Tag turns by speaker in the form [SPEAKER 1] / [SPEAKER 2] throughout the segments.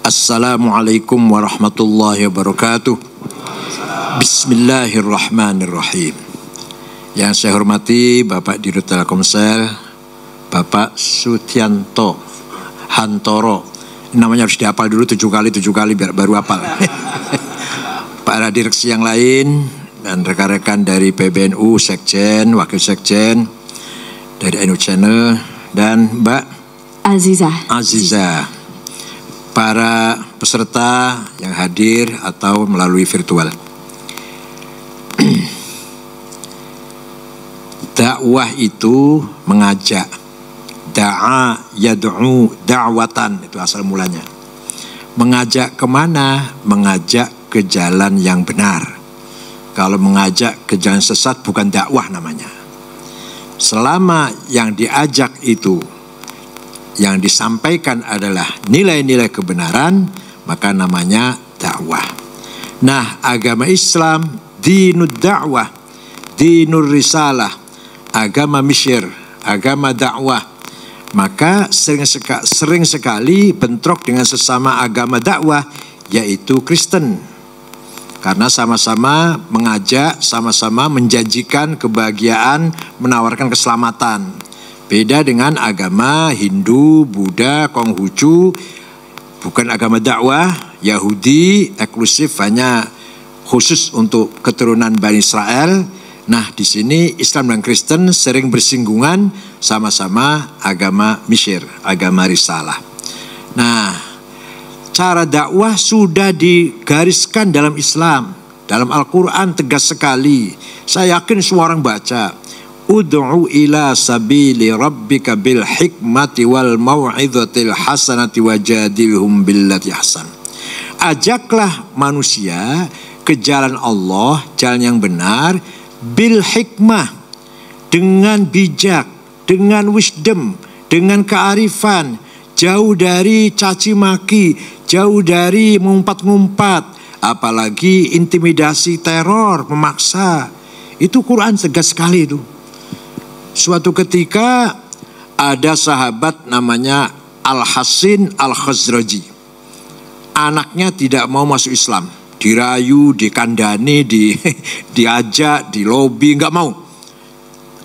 [SPEAKER 1] Assalamualaikum warahmatullahi wabarakatuh. Bismillahirrahmanirrahim. Yang saya hormati Bapak Dirut Telkomsel, Bapak Sutianto Hantoro. Namanya harus dihafal dulu 7 kali biar baru hafal. Para direksi yang lain dan rekan-rekan dari PBNU, Sekjen, Wakil Sekjen, dari NU Channel, dan Mbak Aziza. Para peserta yang hadir atau melalui virtual. Dakwah itu mengajak. Da'a yad'u da'watan, itu asal mulanya. Mengajak kemana? Mengajak ke jalan yang benar. Kalau mengajak ke jalan sesat bukan dakwah namanya. Selama yang diajak itu, yang disampaikan adalah nilai-nilai kebenaran, maka namanya dakwah. Nah, agama Islam dinud dakwah, dinur risalah, agama misyir, agama dakwah. Maka sering sekali bentrok dengan sesama agama dakwah, yaitu Kristen. Karena sama-sama mengajak, sama-sama menjanjikan kebahagiaan, menawarkan keselamatan. Beda dengan agama Hindu, Buddha, Konghucu, bukan agama dakwah, Yahudi, eksklusif hanya khusus untuk keturunan Bani Israel. Nah, di sini Islam dan Kristen sering bersinggungan, sama-sama agama misyir, agama risalah. Nah, cara dakwah sudah digariskan dalam Islam, dalam Al-Quran tegas sekali. Saya yakin semua orang baca. Ud'u ila sabili rabbika bil hikmati wal mau'izatil hasanati wajadilhum billati hasan. Ajaklah manusia ke jalan Allah, jalan yang benar, bil hikmah, dengan bijak, dengan wisdom, dengan kearifan, jauh dari caci maki, jauh dari mengumpat-ngumpat, apalagi intimidasi, teror, memaksa. Itu Quran tegas sekali itu. Suatu ketika ada sahabat namanya Al-Hasin Al-Khazraji. Anaknya tidak mau masuk Islam. Dirayu, dikandani, diajak, dilobi, nggak mau.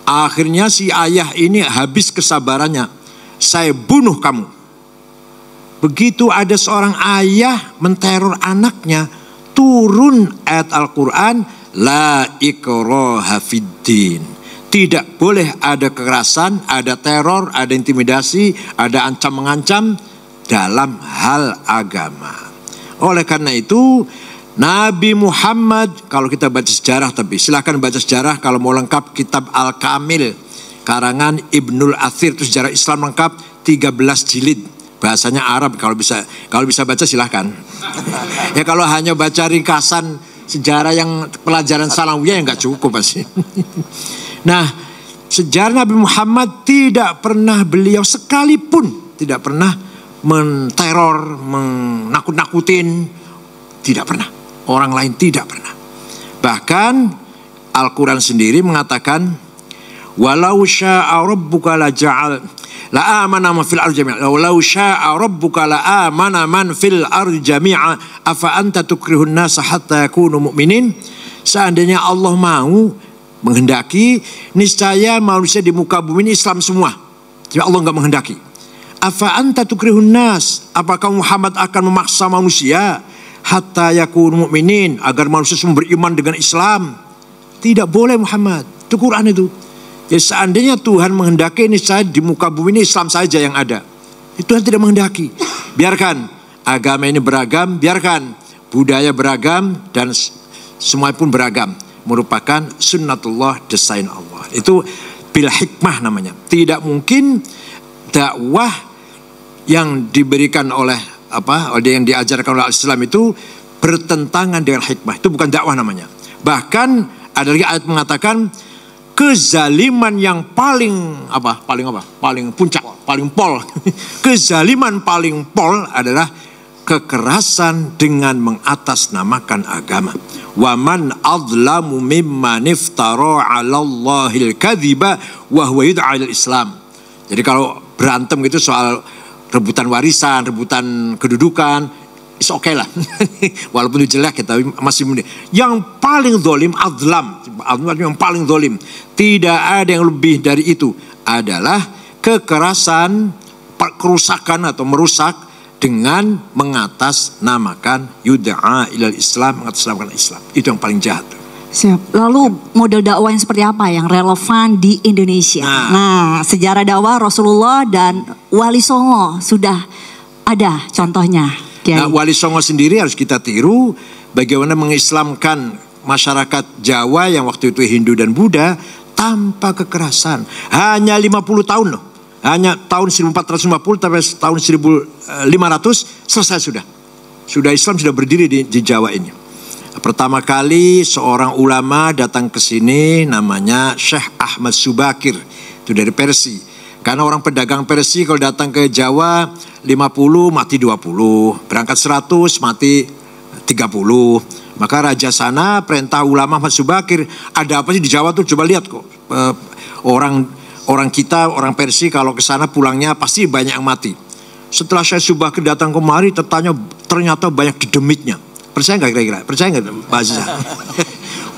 [SPEAKER 1] Akhirnya si ayah ini habis kesabarannya. Saya bunuh kamu. Begitu ada seorang ayah menteror anaknya, turun ayat Al-Quran, La ikraha fiddin. Tidak boleh ada kekerasan, ada teror, ada intimidasi, ada ancam-mengancam dalam hal agama. Oleh karena itu, Nabi Muhammad, kalau kita baca sejarah, tapi silakan baca sejarah kalau mau lengkap kitab Al-Kamil karangan Ibnul Athir, itu sejarah Islam lengkap 13 jilid. Bahasanya Arab, kalau bisa baca silahkan. Ya kalau hanya baca ringkasan sejarah yang pelajaran Salawiyah ya nggak cukup pasti. Nah, sejarah Nabi Muhammad tidak pernah beliau sekalipun tidak pernah menteror, menakut-nakutin, tidak pernah. Orang lain tidak pernah. Bahkan Al-Quran sendiri mengatakan, walau syaa rabbuka la ja'al la amana man fil ardi jami'a. Walau syaa rabbuka la amana man fil ardi jami'a afa anta tukrihun nasa hatta yakunu mu'minin. Seandainya Allah mau, menghendaki, niscaya manusia di muka bumi ini Islam semua. Tapi Allah enggak menghendaki. Afa anta tukrihun nas, apakah Muhammad akan memaksa manusia hatta yakunu mu'minin, agar manusia semua beriman dengan Islam? Tidak boleh Muhammad. Itu Quran itu. Jadi seandainya Tuhan menghendaki, niscaya di muka bumi ini Islam saja yang ada. Itu Tuhan tidak menghendaki. Biarkan agama ini beragam, biarkan budaya beragam, dan semua pun beragam. Merupakan sunnatullah, desain Allah. Itu bil hikmah namanya. Tidak mungkin dakwah yang diberikan oleh yang diajarkan oleh Islam itu bertentangan dengan hikmah. Itu bukan dakwah namanya. Bahkan ada lagi ayat mengatakan kezaliman yang paling puncak, paling pol. Kezaliman paling pol adalah kekerasan dengan mengatasnamakan agama. Waman adlamu mimman iftara 'alallahil kadhiba wa huwa yud'a ilal Islam. Jadi kalau berantem gitu soal rebutan warisan, rebutan kedudukan, is okay lah. Walaupun itu jelek kita masih mending. Yang paling zalim adlam yang paling zalim, tidak ada yang lebih dari itu, adalah kekerasan, kerusakan atau merusak dengan mengatasnamakan yud'a ilal Islam, mengatasnamakan Islam. Itu yang paling jahat.
[SPEAKER 2] Siap. Lalu model dakwah yang seperti apa yang relevan di Indonesia? Nah, sejarah dakwah Rasulullah dan Wali Songo sudah ada contohnya.
[SPEAKER 1] Nah, Wali Songo sendiri harus kita tiru bagaimana mengislamkan masyarakat Jawa yang waktu itu Hindu dan Buddha tanpa kekerasan. Hanya 50 tahun loh. Hanya tahun 1450 sampai tahun 1500 selesai sudah. Sudah Islam sudah berdiri di Jawa ini. Pertama kali seorang ulama datang ke sini namanya Syekh Ahmad Subakir, itu dari Persia. Karena orang pedagang Persia kalau datang ke Jawa 50 mati 20, berangkat 100 mati 30. Maka raja sana perintah ulama Ahmad Subakir, ada apa sih di Jawa tuh, coba lihat kok. Orang kita, orang Persia kalau ke sana pulangnya pasti banyak yang mati. Setelah Syekh Subakir datang kemari, ternyata banyak dedemitnya. Percaya nggak kira-kira? Percaya nggak Mbak Aziza?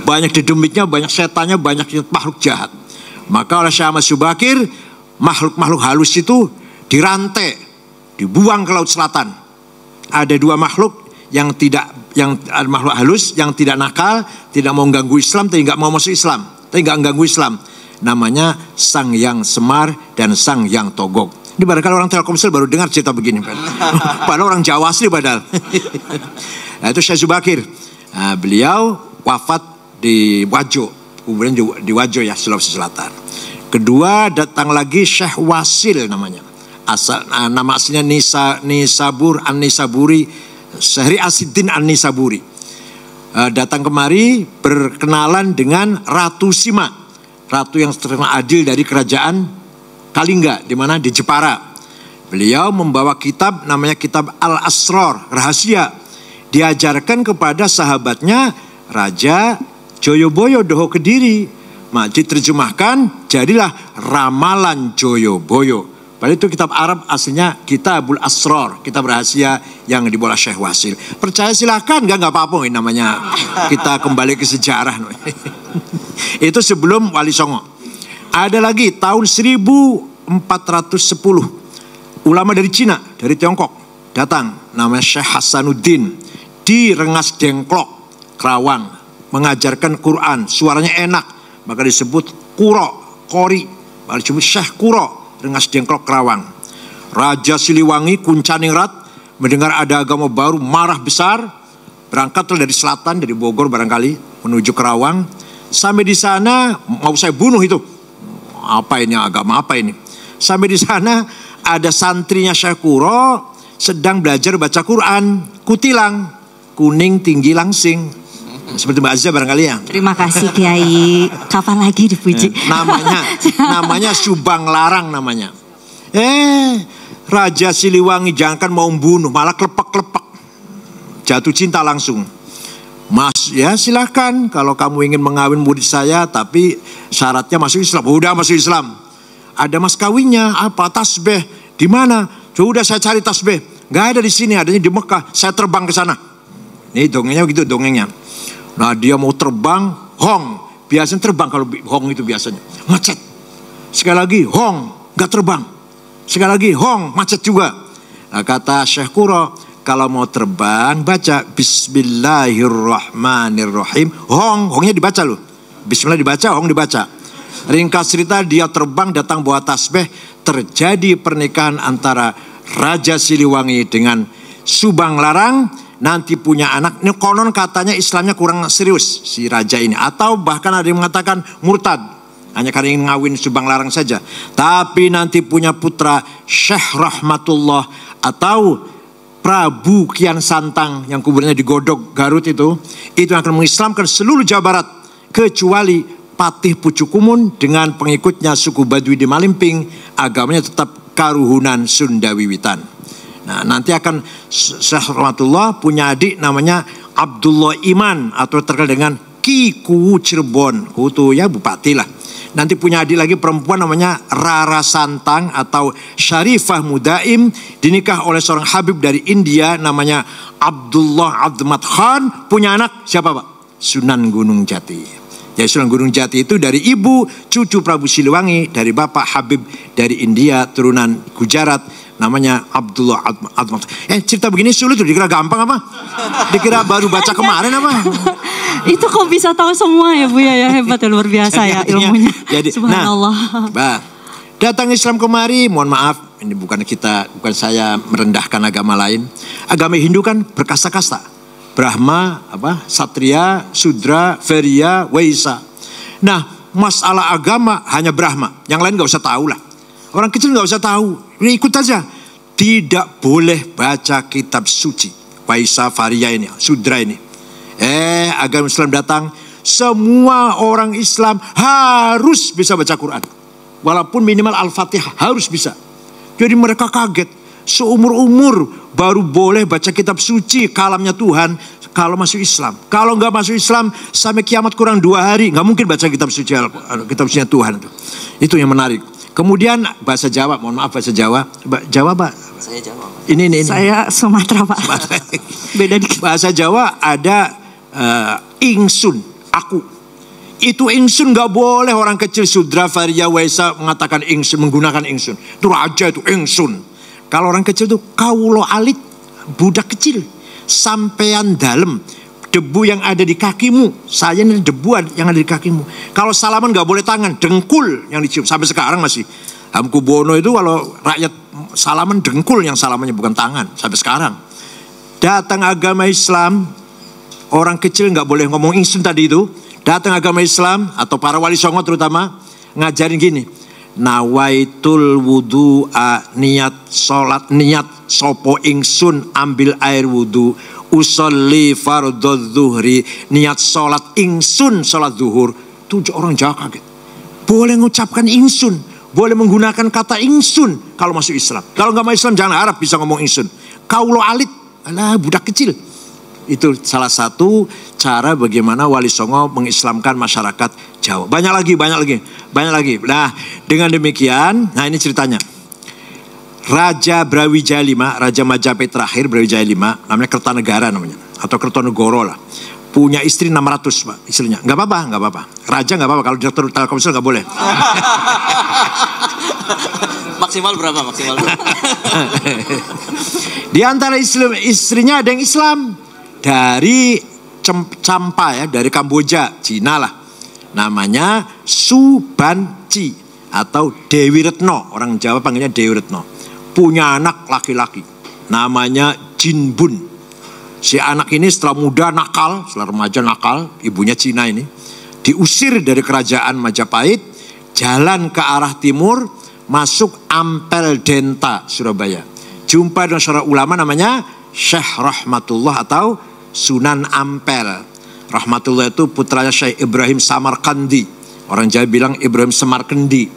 [SPEAKER 1] Banyak dedemitnya, banyak setannya, banyak makhluk jahat. Maka oleh Syekh Ahmad Subakir, makhluk-makhluk halus itu dirantai, dibuang ke Laut Selatan. Ada dua makhluk yang makhluk halus yang tidak nakal, tidak mau ganggu Islam, tapi nggak mau masuk Islam, tapi nggak ganggu Islam. Namanya Sang Hyang Semar dan Sang Hyang Togok. Ini barangkali orang Telkomsel baru dengar cerita begini. Padahal orang Jawa asli padahal. Nah, itu Syekh Subakir. Nah, beliau wafat di Wajo, kemudian di Wajo ya, Sulawesi Selatan. Kedua datang lagi Syekh Wasil namanya. Nama aslinya Nisabur An-Nisaburi, Syahri Asidin An-Nisaburi. Datang kemari berkenalan dengan Ratu Sima, ratu yang terkenal adil dari kerajaan Kalingga, di mana di Jepara. Beliau membawa kitab namanya kitab Al-Asrar, rahasia. Diajarkan kepada sahabatnya Raja Joyoboyo Doho Kediri. Diterjemahkan jadilah Ramalan Joyoboyo. Padahal itu kitab Arab aslinya Kitabul Asrar, kitab rahasia yang dibawa Syekh Wasil. Percaya silahkan, nggak apa-apa ini namanya. Kita kembali ke sejarah. Itu sebelum Wali Songo. Ada lagi tahun 1410 ulama dari Cina, dari Tiongkok datang, namanya Syekh Hasanuddin di Rengas Dengklok, Kerawang, mengajarkan Quran, suaranya enak, maka disebut Qori, maka disebut Syekh Quro, Rengas Dengklok, Kerawang. Raja Siliwangi Kuncaningrat mendengar ada agama baru, marah besar, berangkatlah dari selatan, dari Bogor barangkali menuju Kerawang. Sampai di sana mau saya bunuh itu, apa ini agama apa ini? Sampai di sana ada santrinya Syekh Quro sedang belajar baca Quran, kutilang, kuning tinggi langsing, seperti Mbak Aziza barangkali ya.
[SPEAKER 2] Terima kasih Kiai. Kapan lagi dipuji?
[SPEAKER 1] Namanya Subang Larang namanya. Raja Siliwangi jangankan mau membunuh, malah klepek-klepek, jatuh cinta langsung. Mas, ya silahkan kalau kamu ingin mengawin murid saya, tapi syaratnya masuk Islam. Udah masuk Islam. Ada mas kawinnya, apa tasbih? Di mana? Sudah saya cari tasbih. Gak ada di sini, adanya di Mekah. Saya terbang ke sana. Ini dongengnya begitu dongengnya. Nah dia mau terbang, hong. Biasanya terbang kalau hong itu biasanya macet. Sekali lagi hong, gak terbang. Sekali lagi hong, macet juga. Nah, kata Syekh Quro, kalau mau terbang baca Bismillahirrahmanirrahim. Hongnya dibaca loh. Bismillah dibaca, hong dibaca. Ringkas cerita dia terbang datang bawa tasbih. Terjadi pernikahan antara Raja Siliwangi dengan Subang Larang. Nanti punya anak. Ini konon katanya Islamnya kurang serius si raja ini, atau bahkan ada yang mengatakan murtad hanya karena ingin ngawin Subang Larang saja. Tapi nanti punya putra Syekh Rahmatullah atau Prabu Kian Santang yang kuburnya di Godog Garut itu akan mengislamkan seluruh Jawa Barat kecuali Patih Pucukumun dengan pengikutnya suku Baduy di Malimping, agamanya tetap Karuhunan Sunda Wiwitan. Nah, nanti akan Syekh Rahmatullah punya adik namanya Abdullah Iman atau terkenal dengan Ki Kuwu Cirebon. Kutu ya bupati lah. Nanti punya adik lagi perempuan namanya Rara Santang atau Syarifah Mudaim, dinikah oleh seorang Habib dari India namanya Abdullah Azmat Khan. Punya anak siapa Pak? Sunan Gunung Jati. Jadi Sunan Gunung Jati itu dari ibu cucu Prabu Siliwangi, dari bapak Habib dari India turunan Gujarat namanya Abdullah Azmat. Cerita begini sulit tuh, dikira gampang apa? Dikira baru baca kemarin apa?
[SPEAKER 2] Itu kok bisa tahu semua ya Bu ya, hebat ya, luar biasa ya ilmunya. Subhanallah.
[SPEAKER 1] Nah, datang Islam kemari, mohon maaf, ini bukan saya merendahkan agama lain. Agama Hindu kan berkasta-kasta. Brahma, Satria, Sudra, Vairya, Waisa. Nah, masalah agama hanya Brahma, yang lain nggak usah tahu lah. Orang kecil nggak usah tahu, ini ikut aja. Tidak boleh baca kitab suci. Waisa, Vairya ini, Sudra ini. Agama Islam datang, semua orang Islam harus bisa baca Quran. Walaupun minimal Al-Fatihah harus bisa. Jadi mereka kaget, seumur-umur baru boleh baca kitab suci kalamnya Tuhan kalau masuk Islam. Kalau nggak masuk Islam sampai kiamat kurang 2 hari nggak mungkin baca kitab sucinya Tuhan. Itu yang menarik. Kemudian bahasa Jawa, mohon maaf bahasa Jawa. Jawa Pak?
[SPEAKER 3] Saya Jawa.
[SPEAKER 1] Ini.
[SPEAKER 2] Saya Sumatera Pak. Beda dikit.
[SPEAKER 1] Bahasa Jawa ada ingsun, aku. Itu ingsun nggak boleh orang kecil Sudra, Vairya, Waisa mengatakan ingsun, menggunakan ingsun. Itu raja itu ingsun. Kalau orang kecil itu kaulo alit, budak kecil. Sampean dalem, debu yang ada di kakimu, saya ini debu yang ada di kakimu. Kalau salaman nggak boleh tangan, dengkul yang dicium. Sampai sekarang masih. Hamkubono itu kalau rakyat salaman dengkul yang salamannya, bukan tangan. Sampai sekarang. Datang agama Islam, orang kecil nggak boleh ngomong ingsun tadi itu. Datang agama Islam atau para wali songo terutama ngajarin gini. Nawaitul wudu'a, niat sholat, niat sopo ingsun ambil air wudu, usolli fardhu zuhri, niat sholat ingsun sholat zuhur. Tujuh orang Jawa kaget. Boleh mengucapkan ingsun, boleh menggunakan kata ingsun kalau masuk Islam. Kalau nggak mau Islam jangan harap bisa ngomong ingsun. Kaulo alit, alah budak kecil. Itu salah satu cara bagaimana Wali Songo mengislamkan masyarakat Jawa. Banyak lagi. Nah, dengan demikian, nah ini ceritanya. Raja Brawijaya V, Raja Majapahit terakhir Brawijaya V, namanya Kertanegara namanya, atau Kertonegoro lah. Punya istri 600 Pak, istrinya. Nggak apa-apa. Raja nggak apa-apa, kalau direktur Telkomsel nggak boleh.
[SPEAKER 3] Maksimal berapa?
[SPEAKER 1] Di antara istrinya ada yang Islam. Dari Champa ya, dari Kamboja, Cina lah. Namanya Subanci atau Dewi Retno. Orang Jawa panggilnya Dewi Retno. Punya anak laki-laki. Namanya Jinbun. Si anak ini setelah muda nakal, setelah remaja nakal, ibunya Cina ini. Diusir dari kerajaan Majapahit, jalan ke arah timur, masuk Ampel Denta, Surabaya. Jumpa dengan seorang ulama namanya Syekh Rahmatullah atau Sunan Ampel. Rahmatullah itu putranya Syekh Ibrahim Samarkandi. Orang Jawa bilang Ibrahim Samarkandi.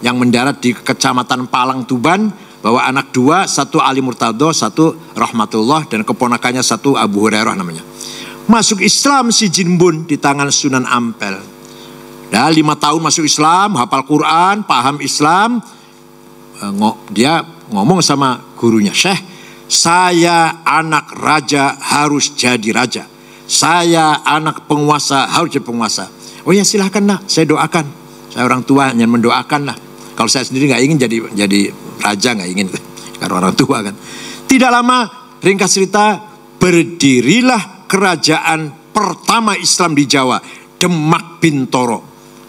[SPEAKER 1] Yang mendarat di Kecamatan Palang, Tuban. Bawa anak 2, satu Ali Murtado, satu Rahmatullah. Dan keponakannya satu Abu Hurairah namanya. Masuk Islam si Jinbun di tangan Sunan Ampel. Dah 5 tahun masuk Islam, hafal Quran, paham Islam. Dia ngomong sama gurunya, Syekh, saya anak raja harus jadi raja. Saya anak penguasa harus jadi penguasa. Oh ya silahkan nak, saya doakan. Saya orang tua hanya mendoakan lah. Kalau saya sendiri nggak ingin jadi raja, nggak ingin. Karena orang tua kan. Tidak lama, ringkas cerita, berdirilah kerajaan pertama Islam di Jawa, Demak Bintoro.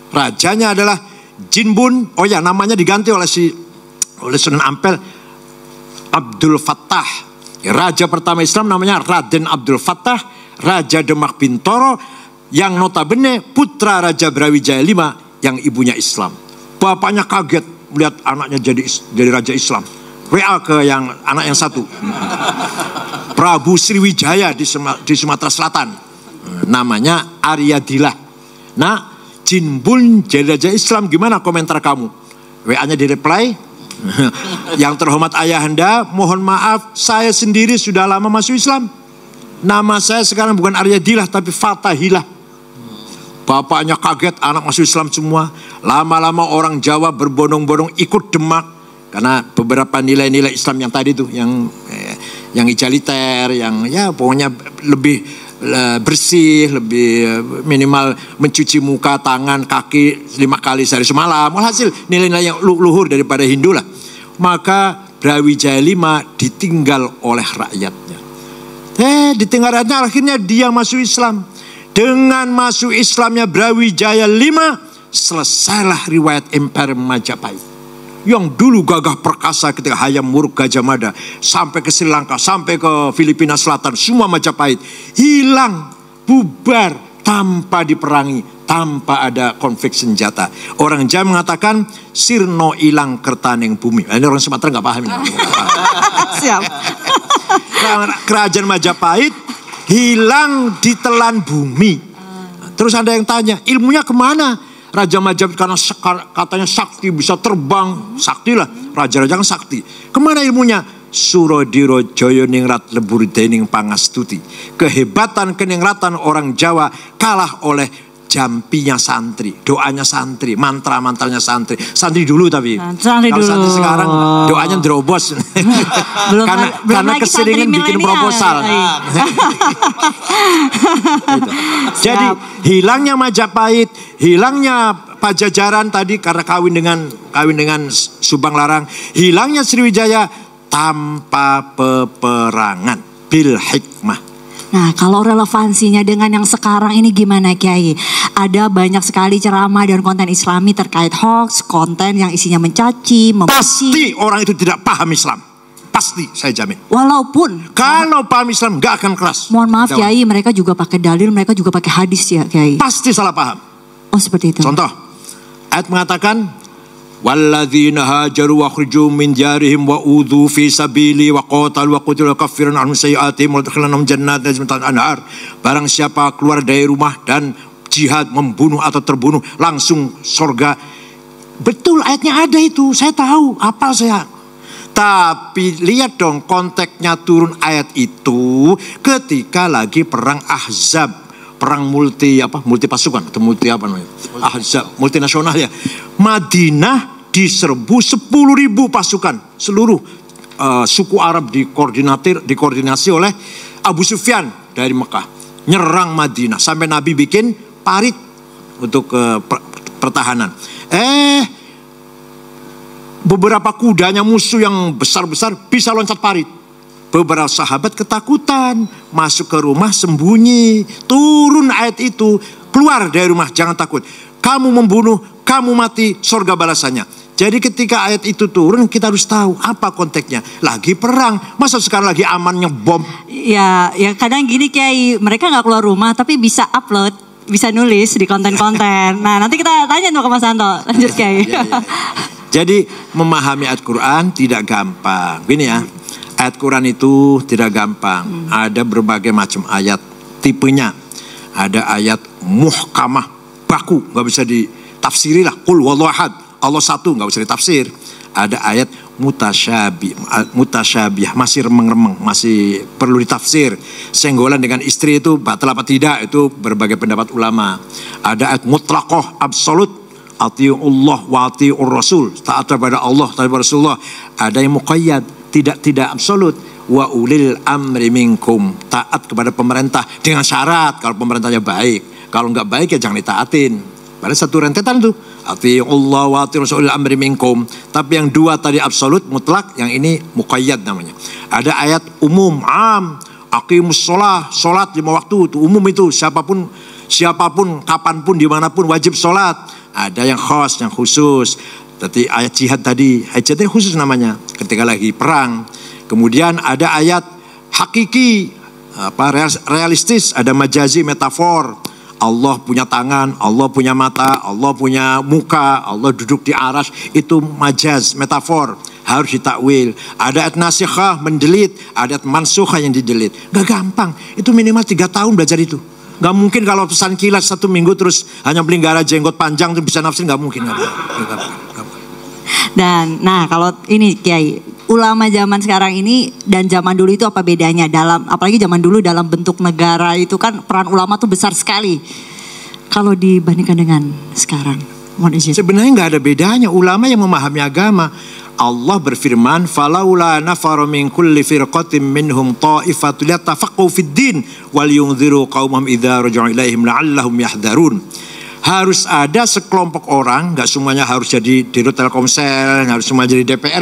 [SPEAKER 1] Rajanya adalah Jinbun. Oh ya, namanya diganti oleh Sunan Ampel, Abdul Fattah. Raja pertama Islam namanya Raden Abdul Fattah, Raja Demak Bintoro, yang notabene putra Raja Brawijaya V yang ibunya Islam. Bapaknya kaget melihat anaknya jadi raja Islam. WA ke yang anak yang satu, Prabu Sriwijaya di Sumatera Selatan, namanya Aryadillah. Nah, Jinbun jadi raja Islam, gimana komentar kamu? WA-nya direply, yang terhormat ayahanda, mohon maaf, saya sendiri sudah lama masuk Islam. Nama saya sekarang bukan Aryadillah tapi Fatahillah. Bapaknya kaget, anak masuk Islam semua. Lama-lama orang Jawa berbondong-bondong ikut Demak. Karena beberapa nilai-nilai Islam yang tadi tuh, yang egaliter, yang ya pokoknya lebih bersih, lebih minimal mencuci muka, tangan, kaki 5 kali sehari semalam. Walhasil nilai-nilai yang luhur daripada Hindu lah. Maka Brawijaya V ditinggal oleh rakyatnya. Ditinggal rakyatnya, akhirnya dia masuk Islam. Dengan masuk Islamnya Brawijaya V, selesailah riwayat Imperium Majapahit. Yang dulu gagah perkasa ketika Hayam Wuruk Gajah Mada, sampai ke Sri Lanka, sampai ke Filipina Selatan, semua Majapahit hilang, bubar tanpa diperangi, tanpa ada konflik senjata. Orang Jawa mengatakan sirno ilang kertaneng bumi. Ini orang Sumatera nggak paham.
[SPEAKER 2] Siap.
[SPEAKER 1] Kerajaan Majapahit hilang ditelan bumi. Terus ada yang tanya, ilmunya kemana? Raja Majapahit karena katanya sakti, bisa terbang, sakti lah. Raja-raja kan sakti. Kemana ilmunya? Surodiro Joyoningrat lebur dening pangastuti. Kehebatan keningratan orang Jawa kalah oleh jampinya santri, doanya santri, mantra-mantranya santri. Santri dulu tapi.
[SPEAKER 2] Santri
[SPEAKER 1] kalau
[SPEAKER 2] dulu.
[SPEAKER 1] santri sekarang doanya drobos. karena keseringan bikin proposal. Jadi hilangnya Majapahit, hilangnya Pajajaran tadi karena kawin dengan Subang Larang, hilangnya Sriwijaya tanpa peperangan, bil hikmah.
[SPEAKER 2] Nah, kalau relevansinya dengan yang sekarang ini gimana Kiai? Ada banyak sekali ceramah dan konten Islami terkait hoax, konten yang isinya mencaci, membenci.
[SPEAKER 1] Pasti orang itu tidak paham Islam. Pasti, saya jamin.
[SPEAKER 2] Walaupun
[SPEAKER 1] kalau paham Islam gak akan keras.
[SPEAKER 2] Mohon maaf Kiai, mereka juga pakai dalil, mereka juga pakai hadis ya Kiai.
[SPEAKER 1] Pasti salah paham.
[SPEAKER 2] Oh seperti itu.
[SPEAKER 1] Contoh, ayat mengatakan walladzina hajaru wa khruju min diyarihim wa udhu fi sabili wa qatalu wa qutilu kaffiran anhum sayyi'atihim wa adkhilanhum jannatin tajri anhar. Barang siapa keluar dari rumah dan jihad, membunuh atau terbunuh, langsung surga. Betul, ayatnya ada itu, saya tahu, hafal saya. Tapi lihat dong konteksnya turun ayat itu ketika lagi perang Ahzab, perang multi pasukan atau multi apa namanya? Ahzab, multinasional ya. Madinah diserbu 10.000 pasukan, seluruh suku Arab dikoordinasi oleh Abu Sufyan dari Mekah, nyerang Madinah sampai Nabi bikin parit untuk pertahanan. Beberapa kudanya musuh yang besar-besar bisa loncat parit. Beberapa sahabat ketakutan, masuk ke rumah sembunyi. Turun ayat itu, keluar dari rumah, jangan takut. Kamu membunuh, kamu mati, surga balasannya. Jadi ketika ayat itu turun, kita harus tahu apa konteksnya. Lagi perang, masa sekarang lagi amannya bom?
[SPEAKER 2] Ya kadang gini Kiai, mereka nggak keluar rumah tapi bisa upload, bisa nulis di konten-konten. Nah nanti kita tanya tuh ke Mas Anto, lanjut Kiai.
[SPEAKER 1] Jadi memahami ayat Quran tidak gampang. Gini ya, ayat Quran itu tidak gampang. Ada berbagai macam ayat tipenya. Ada ayat muhkamah, baku, nggak bisa ditafsiri lah. Qul huwallahu ahad, Allah satu, nggak bisa ditafsir. Ada ayat mutasyabih, masih remeng-remeng, masih perlu ditafsir. Senggolan dengan istri itu batal apa tidak, itu berbagai pendapat ulama. Ada ayat mutlaqah, absolut, atiullah wa atiur rasul, taat kepada Allah, taat kepada Rasulullah. Ada yang muqayyad, tidak absolut. Wa ulil amri minkum, taat kepada pemerintah dengan syarat kalau pemerintahnya baik. Kalau nggak baik ya jangan ditaatin. Ada satu rentetan tuh, atiullah wa atiur rasul ulil amri minkum. Tapi yang dua tadi absolut, mutlak, yang ini muqayyad namanya. Ada ayat umum, am, aqimus sholat, sholat 5 waktu, itu umum itu, siapapun, kapanpun, dimanapun wajib sholat. Ada yang khas, yang khusus. Tadi ayat jihad tadi, ayat jihad khusus namanya, ketika lagi perang. Kemudian ada ayat hakiki, realistis, ada majazi, metafor. Allah punya tangan, Allah punya mata, Allah punya muka, Allah duduk di arasy, itu majaz, metafor, harus ditakwil. Ada ayat nasikhah, mendelit, ada ayat mansukhah yang didelit. Gak gampang, itu minimal 3 tahun belajar itu. Gak mungkin kalau pesan kilat 1 minggu terus hanya pelihara jenggot panjang terus bisa nafsir, gak mungkin.
[SPEAKER 2] Dan nah kalau ini Kiai, ulama zaman sekarang ini dan zaman dulu itu apa bedanya? Apalagi zaman dulu dalam bentuk negara itu kan peran ulama tuh besar sekali. kalau dibandingkan dengan sekarang?
[SPEAKER 1] Sebenarnya nggak ada bedanya. Ulama yang memahami agama. Allah berfirman, "Falaula nafara min kulli firqatin minhum ta'ifatun yatafaqahu fid din wal yunziru qaumahum idza raja'u ilaihim la'allahum yahdharun." Harus ada sekelompok orang, nggak semuanya harus jadi Dirut Telkomsel, nggak harus semua jadi DPR,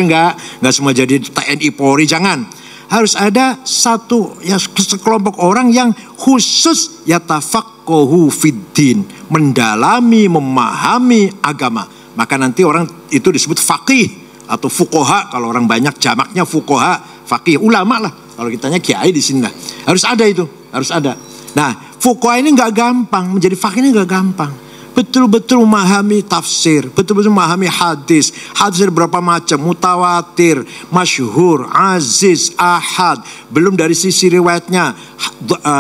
[SPEAKER 1] nggak semua jadi TNI Polri, jangan. Harus ada satu ya sekelompok orang yang khusus yatafaqahu fid din, mendalami, memahami agama. Maka nanti orang itu disebut faqih atau fuqaha, kalau orang banyak jamaknya fuqaha, faqih, ulama lah. Kalau kitanya kiai di sini lah. Harus ada itu, harus ada. Nah, fuqaha ini nggak gampang, menjadi faqih ini nggak gampang. Betul-betul memahami tafsir, betul-betul memahami hadis. Hadis ada berapa macam, mutawatir, masyhur, aziz, ahad. Belum dari sisi riwayatnya,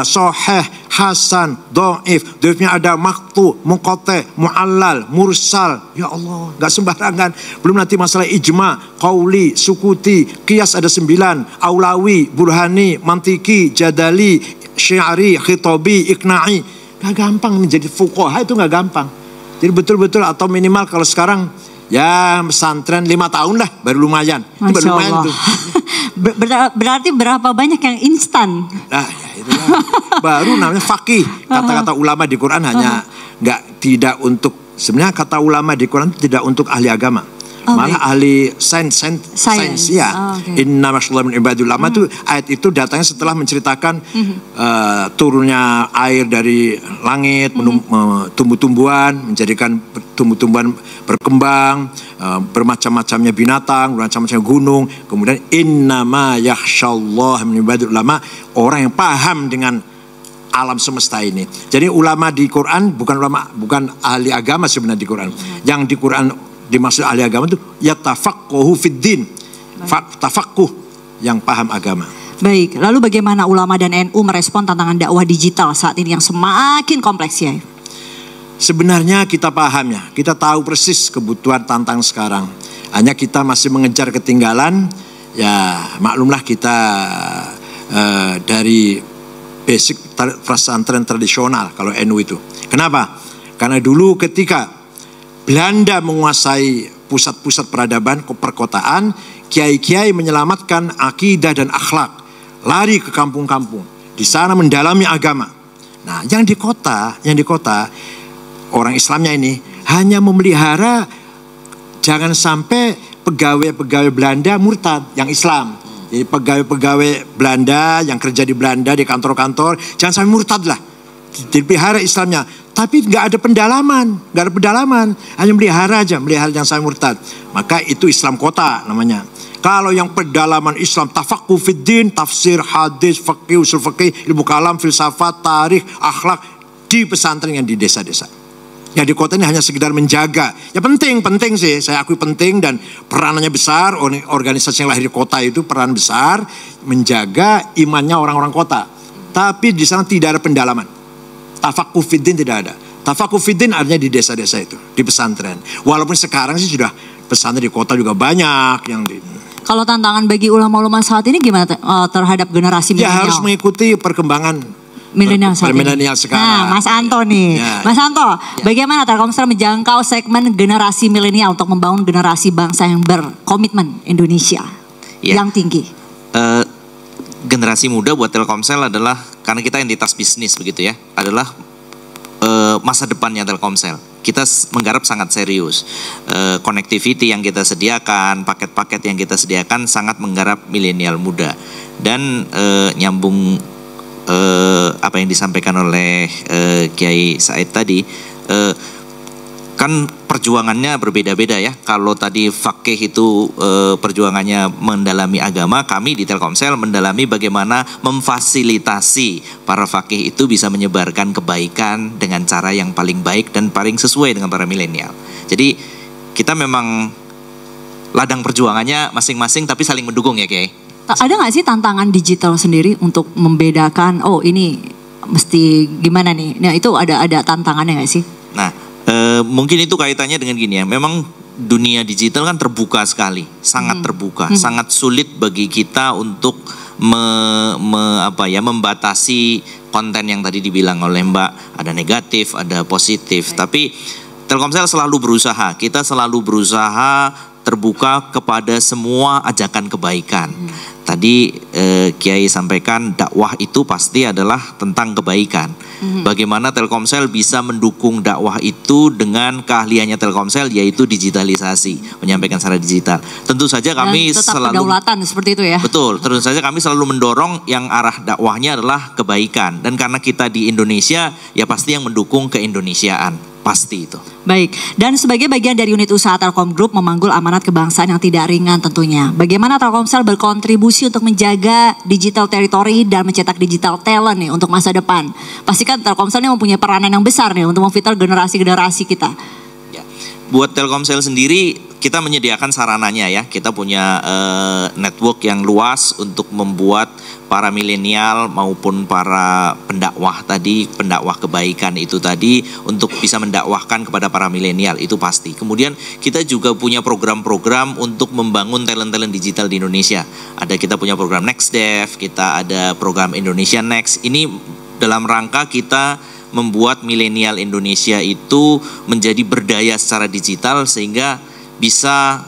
[SPEAKER 1] sahih, hasan, dhaif. Dhaifnya ada maqtu, munqati, muallal, mursal. Ya Allah, gak sembarangan. Belum nanti masalah ijma, qauli, sukuti, qiyas ada 9, aulawi, burhani, mantiki, jadali, syiari, khitabi, iqna'i. Gak gampang menjadi fuqaha, itu gak gampang. Jadi betul-betul, atau minimal kalau sekarang ya pesantren 5 tahun lah baru lumayan. Itu baru lumayan tuh.
[SPEAKER 2] Berarti berapa banyak yang instan?
[SPEAKER 1] Nah ya itulah. Baru namanya faqih. Kata-kata ulama di Quran hanya tidak untuk, sebenarnya kata ulama di Quran tidak untuk ahli agama. Malah ahli sains ya. Inna masyaallah min ibadil ulama itu ayat itu datangnya setelah menceritakan turunnya air dari langit, tumbuh-tumbuhan, menjadikan tumbuh-tumbuhan berkembang, bermacam-macamnya binatang, bermacam-macamnya gunung. Kemudian innama yakhshallah min ibadil ulama, orang yang paham dengan alam semesta ini. Jadi ulama di Quran bukan ahli agama sebenarnya di Quran. Yang di Quran dimaksud ahli agama itu yatafaqahu fid din. Tafaqquh, yang paham agama.
[SPEAKER 2] Baik, lalu bagaimana ulama dan NU merespon tantangan dakwah digital saat ini yang semakin kompleks ya?
[SPEAKER 1] Sebenarnya kita paham ya, kita tahu persis kebutuhan tantangan sekarang. Hanya kita masih mengejar ketinggalan. Ya maklumlah kita dari basic pesantren tradisional kalau NU itu. Kenapa? Karena dulu ketika Belanda menguasai pusat-pusat peradaban perkotaan, kiai-kiai menyelamatkan akidah dan akhlak, lari ke kampung-kampung, di sana mendalami agama. Nah, yang di kota orang Islamnya ini hanya memelihara jangan sampai pegawai-pegawai Belanda murtad yang Islam. Jadi pegawai-pegawai Belanda yang kerja di Belanda di kantor-kantor jangan sampai murtad lah. Dipelihara Islamnya. Tapi nggak ada pendalaman, hanya melihara yang saya murtad. Maka itu Islam kota namanya. Kalau yang pendalaman Islam, tafaqquh fid din, tafsir, hadis, fikih, usul fikih, ilmu kalam, filsafat, tarikh, akhlak di pesantren yang di desa-desa. Yang di kota ini hanya sekedar menjaga. Ya penting sih, saya akui penting dan peranannya besar. Organisasi yang lahir di kota itu peran besar menjaga imannya orang-orang kota. Tapi di sana tidak ada pendalaman. Tafaqquh fid din tidak ada. Tafaqquh fid din artinya di desa-desa itu, di pesantren. Walaupun sekarang sih sudah pesantren di kota juga banyak yang di.
[SPEAKER 2] Kalau tantangan bagi ulama-ulama saat ini gimana terhadap generasi milenial?
[SPEAKER 1] Ya harus mengikuti perkembangan
[SPEAKER 2] milenial
[SPEAKER 1] sekarang.
[SPEAKER 2] Nah, Mas Anto nih. Ya. Mas Anto, bagaimana Telkomsel menjangkau segmen generasi milenial untuk membangun generasi bangsa yang berkomitmen Indonesia yang tinggi?
[SPEAKER 3] Generasi muda buat Telkomsel adalah, karena kita entitas bisnis begitu ya, adalah masa depannya Telkomsel. Kita menggarap sangat serius. Connectivity yang kita sediakan, paket-paket yang kita sediakan sangat menggarap milenial muda. Dan nyambung apa yang disampaikan oleh Kiai Said tadi, kan perjuangannya berbeda-beda ya. Kalau tadi fakih itu perjuangannya mendalami agama, kami di Telkomsel mendalami bagaimana memfasilitasi para fakih itu bisa menyebarkan kebaikan dengan cara yang paling baik dan paling sesuai dengan para milenial. Jadi kita memang ladang perjuangannya masing-masing tapi saling mendukung ya Kiai.
[SPEAKER 2] Ada nggak sih tantangan digital sendiri untuk membedakan, oh ini mesti gimana nih? Nah itu ada tantangannya nggak sih?
[SPEAKER 3] Nah, mungkin itu kaitannya dengan gini ya. Memang dunia digital kan terbuka sekali, sangat terbuka, sangat sulit bagi kita untuk membatasi konten yang tadi dibilang oleh Mbak, ada negatif, ada positif. Tapi Telkomsel selalu berusaha, kita selalu berusaha terbuka kepada semua ajakan kebaikan. Tadi Kiai sampaikan dakwah itu pasti adalah tentang kebaikan. Bagaimana Telkomsel bisa mendukung dakwah itu dengan keahliannya Telkomsel, yaitu digitalisasi, menyampaikan secara digital. Tentu saja kami
[SPEAKER 2] tetap
[SPEAKER 3] selalu
[SPEAKER 2] kedaulatan seperti itu ya.
[SPEAKER 3] Betul, tentu saja kami selalu mendorong yang arah dakwahnya adalah kebaikan. Dan karena kita di Indonesia, ya pasti yang mendukung keindonesiaan. Pasti itu.
[SPEAKER 2] Baik, dan sebagai bagian dari unit usaha Telkom Group memanggul amanat kebangsaan yang tidak ringan tentunya. Bagaimana Telkomsel berkontribusi untuk menjaga digital territory dan mencetak digital talent nih untuk masa depan? Pastikan Telkomsel ini mempunyai peranan yang besar nih untuk memvital generasi-generasi kita.
[SPEAKER 3] Ya. Buat Telkomsel sendiri, kita menyediakan sarananya ya. Kita punya network yang luas untuk membuat para milenial maupun para pendakwah tadi, pendakwah kebaikan itu tadi, untuk bisa mendakwahkan kepada para milenial, itu pasti. Kemudian kita juga punya program-program untuk membangun talent-talent digital di Indonesia. Kita punya program NextDev, kita ada program Indonesia Next. Ini dalam rangka kita membuat milenial Indonesia itu menjadi berdaya secara digital, sehingga bisa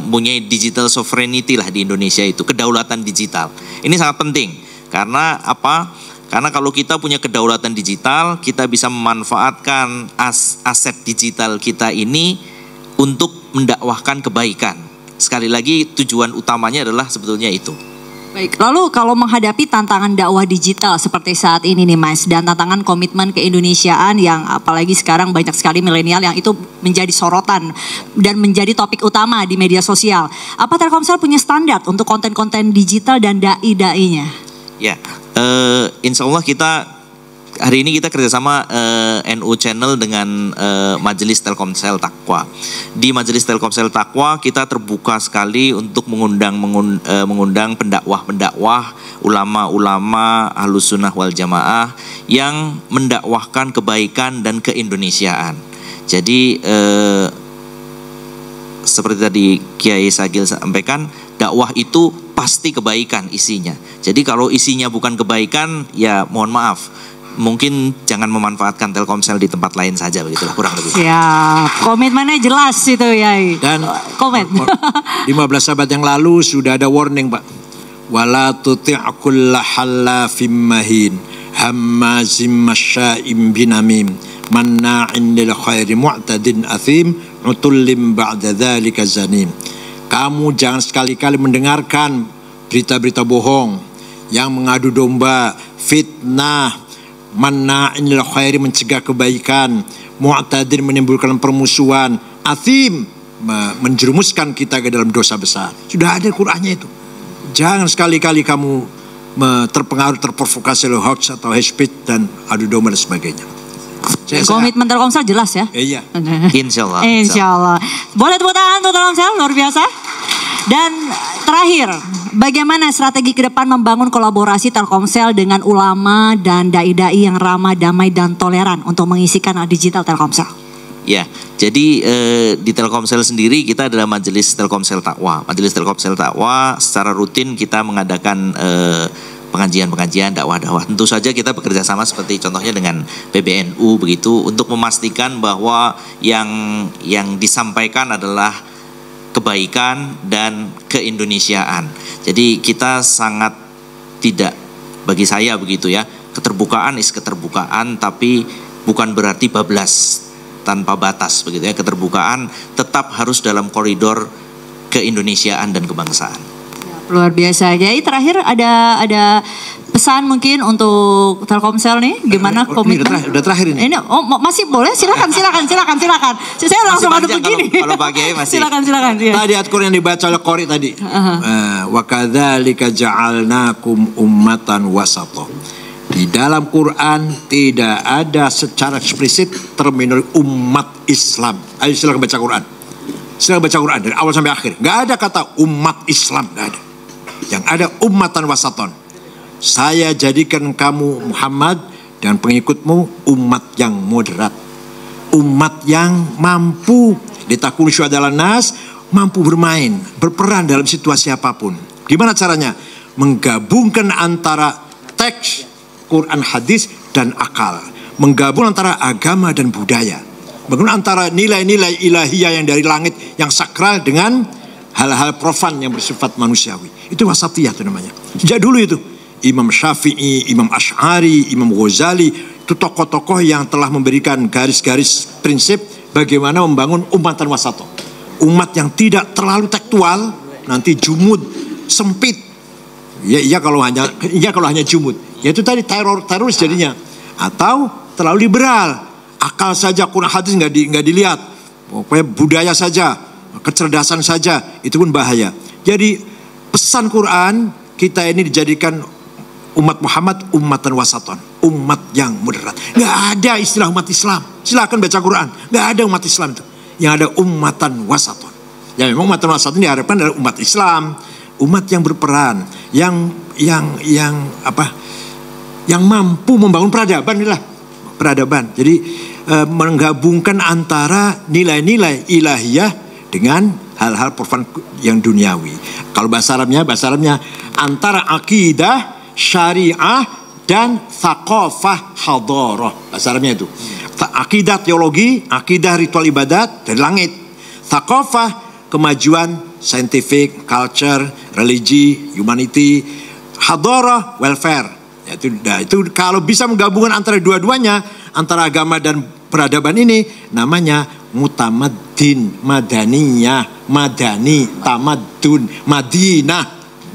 [SPEAKER 3] punya digital sovereignty lah di Indonesia itu, kedaulatan digital. Ini sangat penting karena apa? Karena kalau kita punya kedaulatan digital, kita bisa memanfaatkan aset digital kita ini untuk mendakwahkan kebaikan. Sekali lagi tujuan utamanya adalah sebetulnya itu.
[SPEAKER 2] Baik, lalu kalau menghadapi tantangan dakwah digital seperti saat ini nih Mas, dan tantangan komitmen keindonesiaan yang apalagi sekarang banyak sekali milenial yang itu menjadi sorotan dan menjadi topik utama di media sosial. Apa Telkomsel punya standar untuk konten-konten digital dan dai-dainya?
[SPEAKER 3] Ya, insya Allah hari ini kita kerjasama NU Channel dengan Majelis Telkomsel Taqwa. Di Majelis Telkomsel Taqwa kita terbuka sekali untuk mengundang pendakwah-pendakwah, ulama-ulama Ahlus Sunnah wal Jamaah yang mendakwahkan kebaikan dan keindonesiaan. Jadi seperti tadi Kiai Sagil sampaikan, dakwah itu pasti kebaikan isinya. Jadi kalau isinya bukan kebaikan, ya mohon maaf, mungkin jangan memanfaatkan Telkomsel di tempat lain saja, begitulah kurang lebih.
[SPEAKER 2] Siap, komitmennya jelas itu ya.
[SPEAKER 1] Dan
[SPEAKER 2] komen.
[SPEAKER 1] 15 sahabat yang lalu sudah ada warning Pak. Wala tuti' kulla hallafim mahin, hammazim masya'im binamim, manna'in lil khairi mu'tadin athim, utullim ba'da dzalika zanim. Kamu jangan sekali-kali mendengarkan berita-berita bohong yang mengadu domba, fitnah, manna'in lil khairi mencegah kebaikan, mu'tadin menimbulkan permusuhan, athim menjerumuskan kita ke dalam dosa besar. Sudah ada Qur'annya itu. Jangan sekali-kali kamu terpengaruh, terprovokasi oleh hoax atau hate speech dan adu domba dan sebagainya.
[SPEAKER 2] Komitmen Telkomsel jelas ya?
[SPEAKER 1] Iya.
[SPEAKER 3] Insya Allah.
[SPEAKER 2] Insya Allah. Boleh tepuk tangan untuk Telkomsel, luar biasa. Dan terakhir, bagaimana strategi ke depan membangun kolaborasi Telkomsel dengan ulama dan dai-dai yang ramah, damai dan toleran untuk mengisi kanal digital Telkomsel?
[SPEAKER 3] Ya, jadi di Telkomsel sendiri kita adalah Majelis Telkomsel Taqwa. Majelis Telkomsel Taqwa secara rutin kita mengadakan pengajian-pengajian, dakwah-dakwah. Tentu saja kita bekerja sama seperti contohnya dengan PBNU begitu, untuk memastikan bahwa yang disampaikan adalah kebaikan dan keindonesiaan. Jadi kita sangat tidak, bagi saya begitu ya, keterbukaan is keterbukaan, tapi bukan berarti bablas tanpa batas begitu ya. Keterbukaan tetap harus dalam koridor keindonesiaan dan kebangsaan.
[SPEAKER 2] Luar biasa. Jadi terakhir ada pesan mungkin untuk Telkomsel nih, gimana komitmen?
[SPEAKER 1] Udah terakhir ini.
[SPEAKER 2] Masih boleh? Silakan. Saya langsung ada begini.
[SPEAKER 3] Kalau pagi masih.
[SPEAKER 2] Silakan. Ya.
[SPEAKER 1] Tadi ayat Quran yang dibaca oleh Qori tadi. Wa kadzalika ja'alnakum ummatan wasata. Di dalam Quran tidak ada secara eksplisit terminologi umat Islam. Ayo silakan baca Quran. Silakan baca Quran dari awal sampai akhir. Gak ada kata umat Islam, gak ada. Yang ada ummatan wasaton. Saya jadikan kamu Muhammad dan pengikutmu umat yang moderat, umat yang mampu ditakun syuhadalan nas, mampu bermain, berperan dalam situasi apapun. Gimana caranya? menggabungkan antara teks Quran hadis dan akal, menggabung antara agama dan budaya, menggabung antara nilai-nilai ilahiyah yang dari langit yang sakral dengan hal-hal profan yang bersifat manusiawi. Itu wasatiyah itu namanya. Sejak dulu itu Imam Syafi'i, Imam Asy'ari, Imam Ghazali, itu tokoh-tokoh yang telah memberikan garis-garis prinsip bagaimana membangun umatan wasato. Umat yang tidak terlalu tekstual, nanti jumud, sempit. Ya kalau hanya jumud. Ya itu tadi teroris jadinya. Atau terlalu liberal. Akal saja, Quran hadis nggak dilihat. Pokoknya budaya saja, kecerdasan saja, itu pun bahaya. Jadi pesan Quran kita ini dijadikan umat Muhammad umatan wasaton, umat yang moderat. Nggak ada istilah umat Islam. Silakan baca Quran. Nggak ada umat Islam itu. Yang ada umatan wasaton. Ya memang umatan wasaton diharapkan adalah umat Islam, umat yang berperan, yang mampu membangun peradaban. Jadi menggabungkan antara nilai-nilai ilahiyah dengan hal-hal profan yang duniawi. Kalau bahasa Arabnya antara akidah, syariah dan thaqafah hadarah. Bahasa Arabnya itu. Akidah teologi, akidah ritual ibadat dari langit. Thaqafah kemajuan scientific, culture, religi, humanity. Hadarah welfare. Itu kalau bisa menggabungkan antara dua-duanya, antara agama dan peradaban ini namanya mutamaddin, madaniyah, madani, tamadun, Madinah.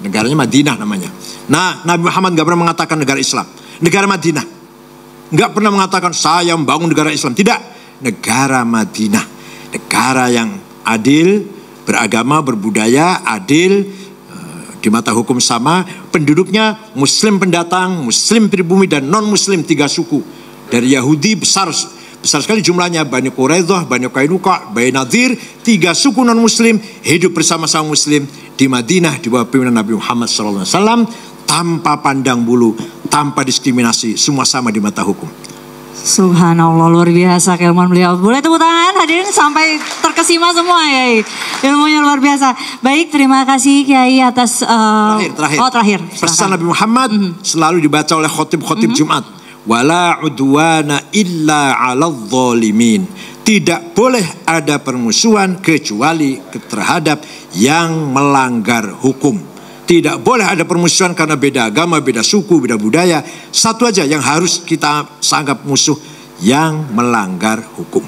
[SPEAKER 1] Negaranya Madinah namanya. Nah, Nabi Muhammad gak pernah mengatakan negara Islam, negara Madinah. Gak pernah mengatakan saya membangun negara Islam. Tidak, negara Madinah, negara yang adil, beragama, berbudaya, adil, di mata hukum sama, penduduknya Muslim pendatang, Muslim pribumi dan non Muslim 3 suku. Dari Yahudi besar sekali jumlahnya, Bani Quraidah, Bani Qainuqa, Bani Nadir, 3 suku non Muslim hidup bersama-sama Muslim di Madinah di bawah pimpinan Nabi Muhammad SAW, tanpa pandang bulu, tanpa diskriminasi, semua sama di mata hukum.
[SPEAKER 2] Subhanallah, luar biasa keilmuan beliau. Boleh tepuk tangan hadirin sampai terkesima semua ya. Ilmunya luar biasa. Baik, terima kasih Kiai atas terakhir.
[SPEAKER 1] Pesan Nabi Muhammad selalu dibaca oleh khotib-khotib Jumat. Wala udwana illa 'alal zalimin. Tidak boleh ada permusuhan kecuali terhadap yang melanggar hukum. Tidak boleh ada permusuhan karena beda agama, beda suku, beda budaya. Satu aja yang harus kita anggap musuh, yang melanggar hukum.